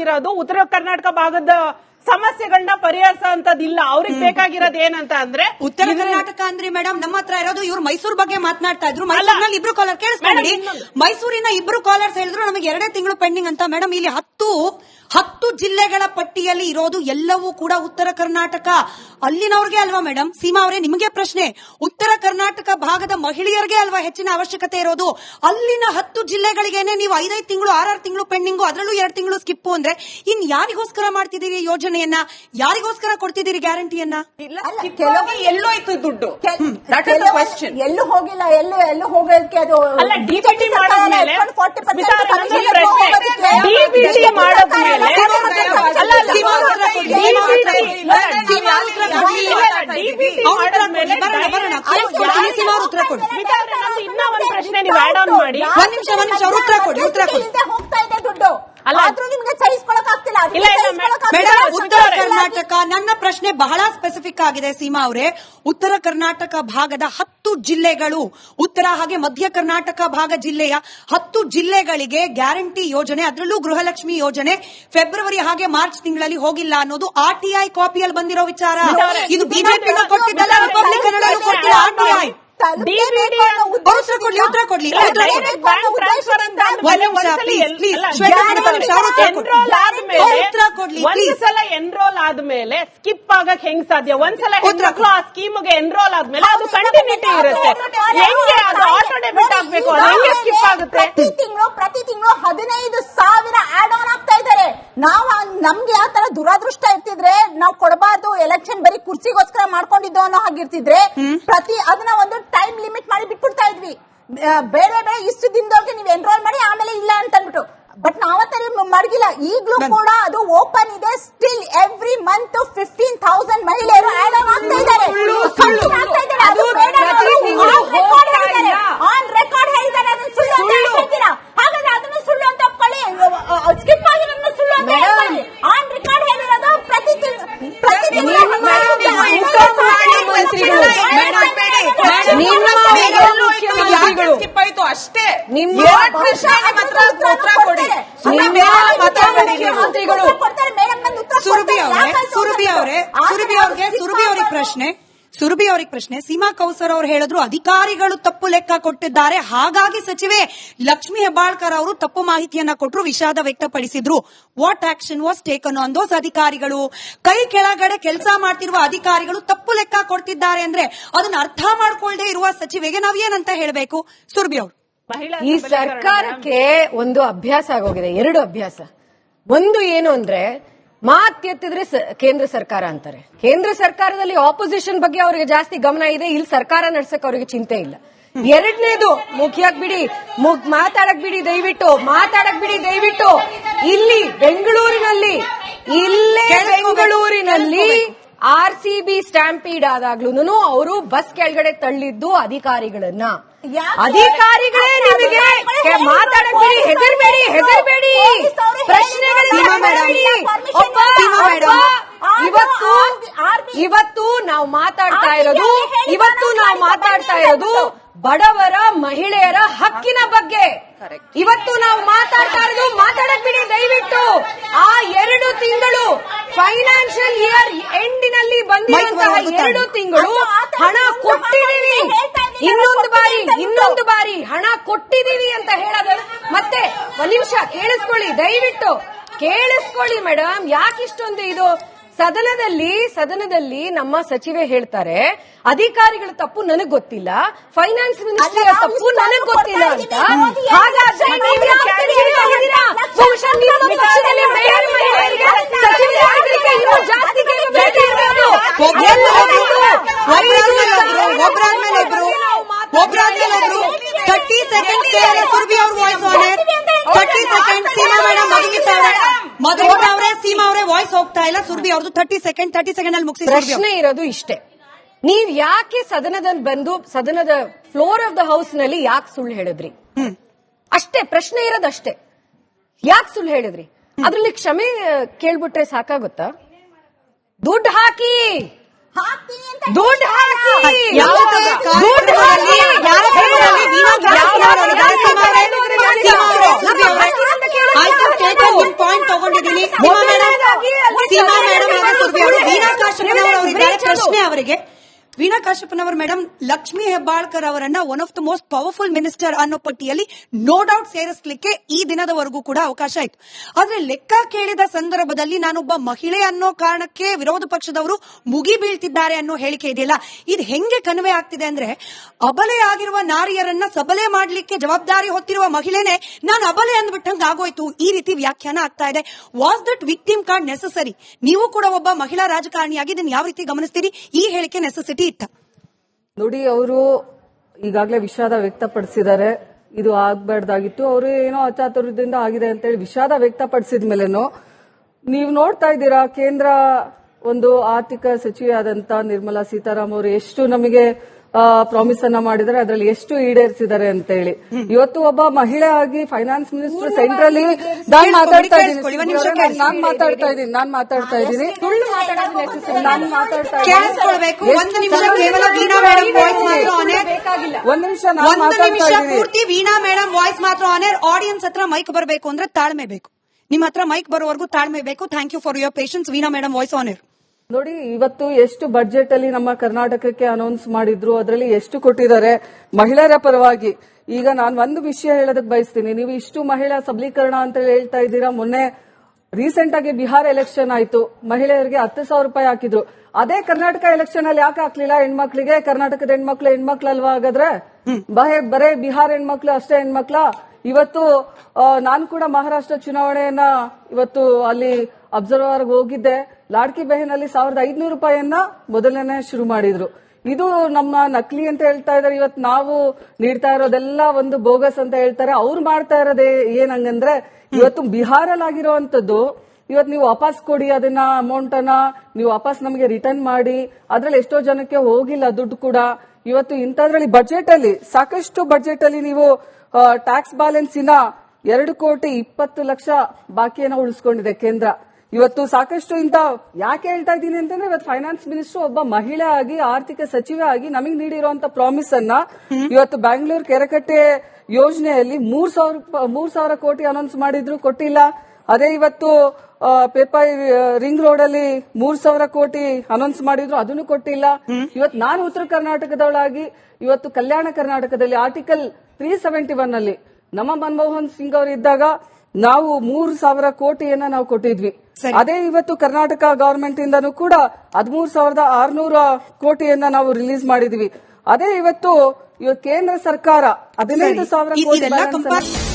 ಬೇಕಾಗಿರೋದು ಉತ್ತರ ಕರ್ನಾಟಕ ಭಾಗದ ಸಮಸ್ಯೆಗಳನ್ನ ಪರಿಹರಿಸೋಂತದಿಲ್ಲ. ಅವ್ರಿಗೆ ಬೇಕಾಗಿರೋದು ಏನಂತ ಅಂದ್ರೆ ಉತ್ತರ ಕರ್ನಾಟಕ ಅಂದ್ರೆ ಮೇಡಮ್ ನಮ್ಮ ಹತ್ರ ಇರೋದು ಇವ್ರು ಮೈಸೂರು ಬಗ್ಗೆ ಮಾತನಾಡ್ತಾ ಇದ್ರು. ಮೈಸೂರಿನಲ್ಲಿ ಇಬ್ರು ಕಾಲರ್ ಕೇಳಿಸ್ಕೊಂಡಿ, ಮೈಸೂರಿನ ಇಬ್ರು ಕಾಲರ್ಸ್ ಹೇಳಿದ್ರು ನಮಗೆ 2 ತಿಂಗಳು ಪೆಂಡಿಂಗ್ ಅಂತ. ಮೇಡಮ್ ಇಲ್ಲಿ 10 ಜಿಲ್ಲೆಗಳ ಪಟ್ಟಿಯಲ್ಲಿ ಇರೋದು ಎಲ್ಲವೂ ಕೂಡ ಉತ್ತರ ಕರ್ನಾಟಕ. ಅಲ್ಲಿನವ್ರಿಗೆ ಅಲ್ವಾ ಮೇಡಮ್? ಸೀಮಾ ಅವರೇ ನಿಮಗೆ ಪ್ರಶ್ನೆ, ಉತ್ತರ ಕರ್ನಾಟಕ ಭಾಗದ ಮಹಿಳೆಯರಿಗೆ ಅಲ್ವಾ ಹೆಚ್ಚಿನ ಅವಶ್ಯಕತೆ ಇರೋದು? ಅಲ್ಲಿನ 10 ಜಿಲ್ಲೆಗಳಿಗೇನೆ ನೀವು 5 ತಿಂಗಳು 6 ತಿಂಗಳು ಪೆಂಡಿಂಗು, ಅದರಲ್ಲೂ 2 ತಿಂಗಳು ಸ್ಕಿಪ್ಪು ಅಂದ್ರೆ ಇನ್ ಯಾರಿಗೋಸ್ಕರ ಮಾಡ್ತಿದ್ದೀರಿ ಯೋಜನೆಯನ್ನ? ಯಾರಿಗೋಸ್ಕರ ಕೊಡ್ತಿದ್ದೀರಿ ಗ್ಯಾರಂಟಿಯನ್ನ? ಎಲ್ಲೋಯ್ತು ದುಡ್ಡು? ಎಲ್ಲೂ ಹೋಗಿಲ್ಲ. ಎಲ್ಲೂ ಹೋಗೋದಕ್ಕೆ ಅದು ಡಿಬಿಟಿ ಮಾಡೋದ್ಮೇಲೆ ಇನ್ನ ಒಂದು ಪ್ರಶ್ನೆ ನೀವು ಆಡ್ ಆನ್ ಮಾಡಿ. ಒಂದ್ ನಿಮಿಷ ಉತ್ತರ ಕೊಡಿ. ಹೋಗ್ತಾ ಇದೆ ದುಡ್ಡು, ಆದ್ರೂ ನಿಮ್ಗೆ ಸಹಿಸ್ಕೊಳಕ್ ಆಗ್ತಿಲ್ಲ. ಮೇಡಮ್ ಉತ್ತರ ಕರ್ನಾಟಕ, ನನ್ನ ಪ್ರಶ್ನೆ ಬಹಳ ಸ್ಪೆಸಿಫಿಕ್ ಆಗಿದೆ ಸೀಮಾ ಅವರೇ. ಉತ್ತರ ಕರ್ನಾಟಕ ಭಾಗದ 10 ಜಿಲ್ಲೆಗಳು, ಉತ್ತರ ಹಾಗೆ ಮಧ್ಯ ಕರ್ನಾಟಕ ಭಾಗ ಜಿಲ್ಲೆಯ 10 ಜಿಲ್ಲೆಗಳಿಗೆ ಗ್ಯಾರಂಟಿ ಯೋಜನೆ, ಅದರಲ್ಲೂ ಗೃಹಲಕ್ಷ್ಮಿ ಯೋಜನೆ ಫೆಬ್ರವರಿ ಹಾಗೆ ಮಾರ್ಚ್ ತಿಂಗಳಲ್ಲಿ ಹೋಗಿಲ್ಲ ಅನ್ನೋದು ಆರ್ಟಿಐ ಕಾಪಿಯಲ್ಲಿ ಬಂದಿರೋ ವಿಚಾರ. ಇದು ಬಿಜೆಪಿ ಕೊಟ್ಟಿದ್ದಲ್ಲ, ರಿಪಬ್ಲಿಕನ್ ಕೊಟ್ಟಿಲ್ಲ. ಆರ್ಟಿಐ ಉತ್ತರ ಕೊಡ್ಲಿ. ಒಂದ್ಸಲ ಎನ್ರೋಲ್ ಆದ್ಮೇಲೆ ಸ್ಕಿಪ್ ಆಗಕ್ ಹೆಂಗ್ ಸಾಧ್ಯ? ಒಂದ್ಸಲ ಹೆಣ್ಮಕ್ಳು ಆ ಸ್ಕೀಮ್ಗೆ ಎನ್ರೋಲ್ ಆದ್ಮೇಲೆ ಅದು ಕಂಟಿನ್ಯೂಟಿ ಇರುತ್ತೆ. ಹೆಂಗೆ ಅದು ಆಟೋ ಡೆಬಿಟ್ ಆಗ್ಬೇಕು? ಹೆಂಗೆ ಸ್ಕಿಪ್ ಆಗುತ್ತೆ? ಪ್ರತಿ ತಿಂಗಳು 15,000 ಆಡ್ ಆನ್ ಆಗ್ತಾ ಇದ್ದಾರೆ. ನಮ್ಗೆ ಯಾವ ತರ ದುರಾದೃಷ್ಟ ಇರ್ತಿದ್ರೆ ನಾವು ಕೊಡಬಾರ್ದು, ಎಲೆಕ್ಷನ್ ಬರೀ ಕುರ್ಚಿಗೋಸ್ಕರ ಮಾಡ್ಕೊಂಡಿದ್ದೋ ಅನ್ನೋ ಹಾಗಿರ್ತಿದ್ರೆ ಅದನ್ನ ಒಂದು ಟೈಮ್ ಲಿಮಿಟ್ ಮಾಡಿ ಬಿಟ್ಬಿಡ್ತಾ ಇದ್ವಿ. ಬೇರೆ ಇಷ್ಟು ದಿನದವರೆಗೆ ನೀವು ಎನ್ರೋಲ್ ಮಾಡಿ ಆಮೇಲೆ ಇಲ್ಲ ಅಂತ ಅಂದ್ಬಿಟ್ಟು. ಬಟ್ ನಾವತ್ತರ ಮಡಗಿಲ್ಲ. ಈಗಲೂ ಕೂಡ ಅದು ಓಪನ್ ಇದೆ. ಸ್ಟಿಲ್ ಎವ್ರಿ ಮಂತ್ 15,000 ಮಹಿಳೆಯರು ಆಡ್ ಆನ್ ಆಗ್ತಾ ಇದ್ದಾರೆ. ಆನ್ ರೆಕಾರ್ಡ್ ಹೇಳಿದ್ದಾರೆ. ಅದನ್ನು ಸುಳ್ಳು ಅಂತ ಹೇಳ್ತೀರಾ? ಹಾಗಾದ್ರೆ ಅದನ್ನು ಸುಳ್ಳು ಅಂತ ಒಪ್ಕೊಳ್ಳಿ. ಸ್ಕಿಪ್ ಆಗಿ ನಮ್ಗೆ ಸುಳ್ಳು ಅಂತ ಹೇಳ್ಕೊಳ್ಳಿ. ಆನ್ ರೆಕಾರ್ಡ್ ಹೇಳಿರೋದು ಪ್ರತಿ ಸ್ಕಿಪ್ ಆಯ್ತು ಅಷ್ಟೇ. ಸುರಭಿ ಅವರಿಗೆ ಪ್ರಶ್ನೆ. ಸೀಮಾ ಕೌಸರ್ ಅವರು ಹೇಳಿದ್ರು ಅಧಿಕಾರಿಗಳು ತಪ್ಪು ಲೆಕ್ಕ ಕೊಟ್ಟಿದ್ದಾರೆ, ಹಾಗಾಗಿ ಸಚಿವೆ ಲಕ್ಷ್ಮಿ ಹೆಬ್ಬಾಳ್ಕರ್ ಅವರು ತಪ್ಪು ಮಾಹಿತಿಯನ್ನ ಕೊಟ್ಟರು, ವಿಷಾದ ವ್ಯಕ್ತಪಡಿಸಿದ್ರು. What action was taken on those ಅಧಿಕಾರಿಗಳು? ಕೈ ಕೆಳಗಡೆ ಕೆಲಸ ಮಾಡ್ತಿರುವ ಅಧಿಕಾರಿಗಳು ತಪ್ಪು ಲೆಕ್ಕ ಕೊಡ್ತಿದ್ದಾರೆ ಅಂದ್ರೆ ಅದನ್ನ ಅರ್ಥ ಮಾಡ್ಕೊಳ್ದೆ ಇರುವ ಸಚಿವೆಗೆ ನಾವ್ ಏನಂತ ಹೇಳಬೇಕು? ಸುರಭಿ ಅವರು, ಈ ಸರ್ಕಾರಕ್ಕೆ ಒಂದು ಅಭ್ಯಾಸ ಆಗೋಗಿದೆ, 2 ಅಭ್ಯಾಸ. ಒಂದು ಏನು ಅಂದ್ರೆ ಮಾತೆತ್ತಿದ್ರೆ ಕೇಂದ್ರ ಸರ್ಕಾರ ಅಂತಾರೆ. ಕೇಂದ್ರ ಸರ್ಕಾರದಲ್ಲಿ ಆಪೋಸಿಷನ್ ಬಗ್ಗೆ ಅವರಿಗೆ ಜಾಸ್ತಿ ಗಮನ ಇದೆ, ಇಲ್ಲಿ ಸರ್ಕಾರ ನಡ್ಸಕ್ ಅವರಿಗೆ ಚಿಂತೆ ಇಲ್ಲ. ಎರಡನೇದು ಮುಖ್ಯಕ್ ಬಿಡಿ, ಮಾತಾಡಕ್ ಬಿಡಿ ದಯವಿಟ್ಟು. ಇಲ್ಲಿ ಬೆಂಗಳೂರಿನಲ್ಲಿ RCB ಸ್ಟ್ಯಾಂಪೀಡ್ ಆದಾಗ್ಲೂನು ಅವರು ಬಸ್ ಕೆಳಗಡೆ ತಳ್ಳಿದ್ದು ಅಧಿಕಾರಿಗಳನ್ನ. ಅಧಿಕಾರಿಗಳೇ ನಿಮಗೆ ಮಾತಾಡಕ್ ಬಿಡಿ, ಹೆದರ್ಬೇಡಿ. ಇವತ್ತು ನಾವು ಮಾತಾಡ್ತಾ ಇರೋದು ಬಡವರ ಮಹಿಳೆಯರ ಹಕ್ಕಿನ ಬಗ್ಗೆ. ಇವತ್ತು ನಾವು ಮಾತಾಡಕ್ ಬಿಡಿ ದಯವಿಟ್ಟು. ಆ 2 ತಿಂಗಳು ಫೈನಾನ್ಷಿಯಲ್ ಇಯರ್ ಎಂಡಿನಲ್ಲಿ ಬಂದಿರುವಂತಹ 2 ತಿಂಗಳು ಹಣ ಕೊಟ್ಟಿದ್ದೀವಿ, ಇನ್ನೊಂದು ಬಾರಿ ಹಣ ಕೊಟ್ಟಿದ್ದೀವಿ ಅಂತ ಹೇಳೋದು. ಮತ್ತೆ ಒಂದ್ ನಿಮಿಷ ದಯವಿಟ್ಟು ಕೇಳಿಸ್ಕೊಳ್ಳಿ ಮೇಡಮ್. ಯಾಕಿಷ್ಟೊಂದು ಇದು? ಸದನದಲ್ಲಿ ನಮ್ಮ ಸಚಿವೆ ಹೇಳ್ತಾರೆ ಅಧಿಕಾರಿಗಳ ತಪ್ಪು ನನಗ್ ಗೊತ್ತಿಲ್ಲ, ಫೈನಾನ್ಸ್ ಮಿನಿಸ್ಟ್ರಿ ತಪ್ಪು ನನಗ್ ಗೊತ್ತಿಲ್ಲ ಅಂತ. ಹಾಗಾದ್ರೆ ಜಾಸ್ತಿ ಒಬ್ರಾದ್ಮೇಲೆ 30 ಸೆಕೆಂಡ್ ಸುರಭಿ ಅವ್ರ voice on 30 second. Seema madam ಅವರೇ ಸೀಮಾ ಅವರೇ ವಾಯ್ಸ್ ಹೋಗ್ತಾ ಇಲ್ಲ. ಸುರಭಿ ಅವ್ರದ್ದು 30 ಸೆಕೆಂಡ್ ಅಲ್ಲಿ ಮುಗಿಸಿ. ಪ್ರಶ್ನೆ ಇರೋದು ಇಷ್ಟೇ, ನೀವ್ ಯಾಕೆ ಸದನದಲ್ಲಿ ಬಂದು ಸದನದ ಫ್ಲೋರ್ ಆಫ್ ದ ಹೌಸ್ ನಲ್ಲಿ ಯಾಕೆ ಸುಳ್ಳು ಹೇಳಿದ್ರಿ? ಅಷ್ಟೇ ಪ್ರಶ್ನೆ ಇರೋದಷ್ಟೇ. ಯಾಕೆ ಸುಳ್ಳು ಹೇಳಿದ್ರಿ? ಅದ್ರಲ್ಲಿ ಕ್ಷಮೆ ಕೇಳ್ಬಿಟ್ರೆ ಸಾಕಾಗುತ್ತಾ? ದುಡ್ಡು ಹಾಕಿ ಪಾಯಿಂಟ್ ತಗೊಂಡಿದ್ದೀನಿ. ಸೀಮಾ ಮೇಡಮ್ ವೀಣಾ ಕಾಶ್ಯಪನವರ ಪ್ರಶ್ನೆ ಅವರಿಗೆ. ವೀಣಾ ಕಾಶ್ಯಪನವರ್ ಮೇಡಮ್, ಲಕ್ಷ್ಮೀ ಹೆಬ್ಬಾಳ್ಕರ್ ಅವರನ್ನ one of the most powerful minister ಅನ್ನೋ ಪಟ್ಟಿಯಲ್ಲಿ ನೋ ಡೌಟ್ ಸೇರಿಸಲಿಕ್ಕೆ ಈ ದಿನದವರೆಗೂ ಕೂಡ ಅವಕಾಶ ಆಯ್ತು. ಆದ್ರೆ ಲೆಕ್ಕ ಕೇಳಿದ ಸಂದರ್ಭದಲ್ಲಿ ನಾನೊಬ್ಬ ಮಹಿಳೆ ಅನ್ನೋ ಕಾರಣಕ್ಕೆ ವಿರೋಧ ಪಕ್ಷದವರು ಮುಗಿ ಬೀಳ್ತಿದ್ದಾರೆ ಅನ್ನೋ ಹೇಳಿಕೆ ಇದೆಯಲ್ಲ, ಇದು ಹೆಂಗೆ ಕನ್ವೆ ಆಗ್ತಿದೆ ಅಂದ್ರೆ, ಅಬಲೆ ಆಗಿರುವ ನಾರಿಯರನ್ನ ಸಬಲೆ ಮಾಡ್ಲಿಕ್ಕೆ ಜವಾಬ್ದಾರಿ ಹೊತ್ತಿರುವ ಮಹಿಳೆನೆ ನಾನು ಅಬಲೆ ಅಂದ್ಬಿಟ್ಟಂಗೆ ಆಗೋಯ್ತು, ಈ ರೀತಿ ವ್ಯಾಖ್ಯಾನ ಆಗ್ತಾ ಇದೆ. Was that victim card necessary? ನೀವು ಕೂಡ ಒಬ್ಬ ಮಹಿಳಾ ರಾಜಕಾರಣಿಯಾಗಿ ಇದನ್ನು ಯಾವ ರೀತಿ ಗಮನಿಸ್ತೀರಿ? ಈ ಹೇಳಿಕೆ ನೆಸೆಸಿಟಿ ಇತ್ತ? ನೋಡಿ, ಅವರು ಈಗಾಗಲೇ ವಿಷಾದ ವ್ಯಕ್ತಪಡಿಸಿದ್ದಾರೆ. ಇದು ಆಗ್ಬಾರ್ದಾಗಿತ್ತು, ಅವರು ಏನೋ ಅಚಾತುರ್ಯದಿಂದ ಆಗಿದೆ ಅಂತೇಳಿ ವಿಷಾದ ವ್ಯಕ್ತಪಡಿಸಿದ ಮೇಲೆನೂ ನೀವು ನೋಡ್ತಾ ಇದ್ದೀರಾ, ಕೇಂದ್ರ ಒಂದು ಆರ್ಥಿಕ ಸಚಿವೆಯಾದಂತ ನಿರ್ಮಲಾ ಸೀತಾರಾಮನ್ ಅವರು ಎಷ್ಟು ನಮಗೆ ಪ್ರಾಮಿಸ್ ಅನ್ನ ಮಾಡಿದರೆ, ಅದರಲ್ಲಿ ಎಷ್ಟು ಈಡೇರಿಸಿದ್ದಾರೆ ಅಂತ ಹೇಳಿ. ಇವತ್ತು ಒಬ್ಬ ಮಹಿಳೆ ಆಗಿ ಫೈನಾನ್ಸ್ ಮಿನಿಸ್ಟರ್ ಸೆಂಟ್ರಲಿ ನಾನು ಮಾತಾಡ್ತಾ ಇದ್ದೀನಿ. ವೀಣಾ ಮೇಡಮ್ ವಾಯ್ಸ್ ಮಾತ್ರ ಆನ್ ಏರ್. ಆಡಿಯನ್ಸ್ ಹತ್ರ ಮೈಕ್ ಬರಬೇಕು ಅಂದ್ರೆ ತಾಳ್ಮೆ ಬೇಕು. ನಿಮ್ಮ ಹತ್ರ ಮೈಕ್ ಬರೋವರೆಗೂ ತಾಳ್ಮೆ ಬೇಕು. Thank you for your patience. Veena madam voice on air. ನೋಡಿ, ಇವತ್ತು ಎಷ್ಟು ಬಜೆಟ್ ಅಲ್ಲಿ ನಮ್ಮ ಕರ್ನಾಟಕಕ್ಕೆ ಅನೌನ್ಸ್ ಮಾಡಿದ್ರು, ಅದರಲ್ಲಿ ಎಷ್ಟು ಕೊಟ್ಟಿದ್ದಾರೆ ಮಹಿಳೆಯರ ಪರವಾಗಿ. ಈಗ ನಾನು ಒಂದು ವಿಷಯ ಹೇಳೋದಕ್ಕೆ ಬಯಸ್ತೀನಿ. ನೀವು ಇಷ್ಟು ಮಹಿಳಾ ಸಬಲೀಕರಣ ಅಂತ ಹೇಳ್ತಾ ಇದ್ದೀರಾ. ಮೊನ್ನೆ ರೀಸೆಂಟ್ ಆಗಿ ಬಿಹಾರ ಎಲೆಕ್ಷನ್ ಆಯ್ತು, ಮಹಿಳೆಯರಿಗೆ 10,000 ರೂಪಾಯಿ ಹಾಕಿದ್ರು. ಅದೇ ಕರ್ನಾಟಕ ಎಲೆಕ್ಷನ್ ಅಲ್ಲಿ ಯಾಕೆ ಹಾಕ್ಲಿಲ್ಲ ಹೆಣ್ಮಕ್ಳಿಗೆ? ಕರ್ನಾಟಕದ ಹೆಣ್ಮಕ್ಳಲ್ವಾ ಹಾಗಾದ್ರೆ? ಬರೇ ಬಿಹಾರ ಹೆಣ್ಮಕ್ಳು ಅಷ್ಟೇ ಹೆಣ್ಮಕ್ಳ? ಇವತ್ತು ನಾನು ಕೂಡ ಮಹಾರಾಷ್ಟ್ರ ಚುನಾವಣೆಯನ್ನ ಇವತ್ತು ಅಲ್ಲಿ ಅಬ್ಸರ್ವರ್ ಹೋಗಿದ್ದೆ. ಲಾಡ್ಕಿ ಬೆಹನಲ್ಲಿ 1,500 ರೂಪಾಯಿಯನ್ನ ಮೊದಲನೇ ಶುರು ಮಾಡಿದ್ರು. ಇದು ನಮ್ಮ ನಕಲಿ ಅಂತ ಹೇಳ್ತಾ ಇದಾರೆ. ಇವತ್ತು ನಾವು ನೀಡ್ತಾ ಇರೋದೆಲ್ಲ ಒಂದು ಬೋಗಸ್ ಅಂತ ಹೇಳ್ತಾರೆ. ಅವ್ರು ಮಾಡ್ತಾ ಇರೋದೇ ಏನಂಗಂದ್ರೆ, ಇವತ್ತು ಬಿಹಾರಲ್ಲಿ ಆಗಿರುವಂತದ್ದು ಇವತ್ತು ನೀವು ವಾಪಸ್ ಕೊಡಿ, ಅದನ್ನ ಅಮೌಂಟ್ ಅನ್ನ ನೀವು ವಾಪಸ್ ನಮಗೆ ರಿಟರ್ನ್ ಮಾಡಿ. ಅದ್ರಲ್ಲಿ ಎಷ್ಟೋ ಜನಕ್ಕೆ ಹೋಗಿಲ್ಲ ದುಡ್ಡು ಕೂಡ. ಇವತ್ತು ಇಂಥದ್ರಲ್ಲಿ ಬಜೆಟ್ ಅಲ್ಲಿ ಸಾಕಷ್ಟು ಬಜೆಟ್ ಅಲ್ಲಿ ನೀವು ಟ್ಯಾಕ್ಸ್ ಬ್ಯಾಲೆನ್ಸ್ ಇನ 2,20,00,000 ಬಾಕಿಯನ್ನ ಉಳಿಸ್ಕೊಂಡಿದೆ ಕೇಂದ್ರ. ಇವತ್ತು ಸಾಕಷ್ಟು ಇಂತ ಯಾಕೆ ಹೇಳ್ತಾ ಇದ್ದೀನಿ ಅಂತಂದ್ರೆ, ಇವತ್ತು ಫೈನಾನ್ಸ್ ಮಿನಿಸ್ಟರ್ ಒಬ್ಬ ಮಹಿಳೆ ಆಗಿ ಆರ್ಥಿಕ ಸಚಿವೆ ಆಗಿ ನಮಗೆ ನೀಡಿರುವಂತ ಪ್ರಾಮಿಸ್ ಅನ್ನ ಇವತ್ತು ಬ್ಯಾಂಗ್ಳೂರ್ ಕೆರೆಕಟ್ಟೆ ಯೋಜನೆಯಲ್ಲಿ 3,000 ಕೋಟಿ ಅನೌನ್ಸ್ ಮಾಡಿದ್ರು, ಕೊಟ್ಟಿಲ್ಲ. ಅದೇ ಇವತ್ತು ಪೇಪರ್ ರಿಂಗ್ ರೋಡ್ ಅಲ್ಲಿ 3,000 ಕೋಟಿ ಅನೌನ್ಸ್ ಮಾಡಿದ್ರು, ಅದನ್ನು ಕೊಟ್ಟಿಲ್ಲ. ಇವತ್ತು ನಾನು ಉತ್ತರ ಕರ್ನಾಟಕದವಳಾಗಿ ಇವತ್ತು ಕಲ್ಯಾಣ ಕರ್ನಾಟಕದಲ್ಲಿ ಆರ್ಟಿಕಲ್ 371 ಅಲ್ಲಿ ನಮ್ಮ ಮನಮೋಹನ್ ಸಿಂಗ್ ಅವರು ಇದ್ದಾಗ ನಾವು 3,000 ಕೋಟಿಯನ್ನ ನಾವು ಕೊಟ್ಟಿದ್ವಿ. ಅದೇ ಇವತ್ತು ಕರ್ನಾಟಕ ಗವರ್ಮೆಂಟ್ ಇಂದನೂ ಕೂಡ 13,600 ಕೋಟಿಯನ್ನ ನಾವು ರಿಲೀಸ್ ಮಾಡಿದ್ವಿ. ಅದೇ ಇವತ್ತು ಕೇಂದ್ರ ಸರ್ಕಾರ 15,000 ಕೋಟಿ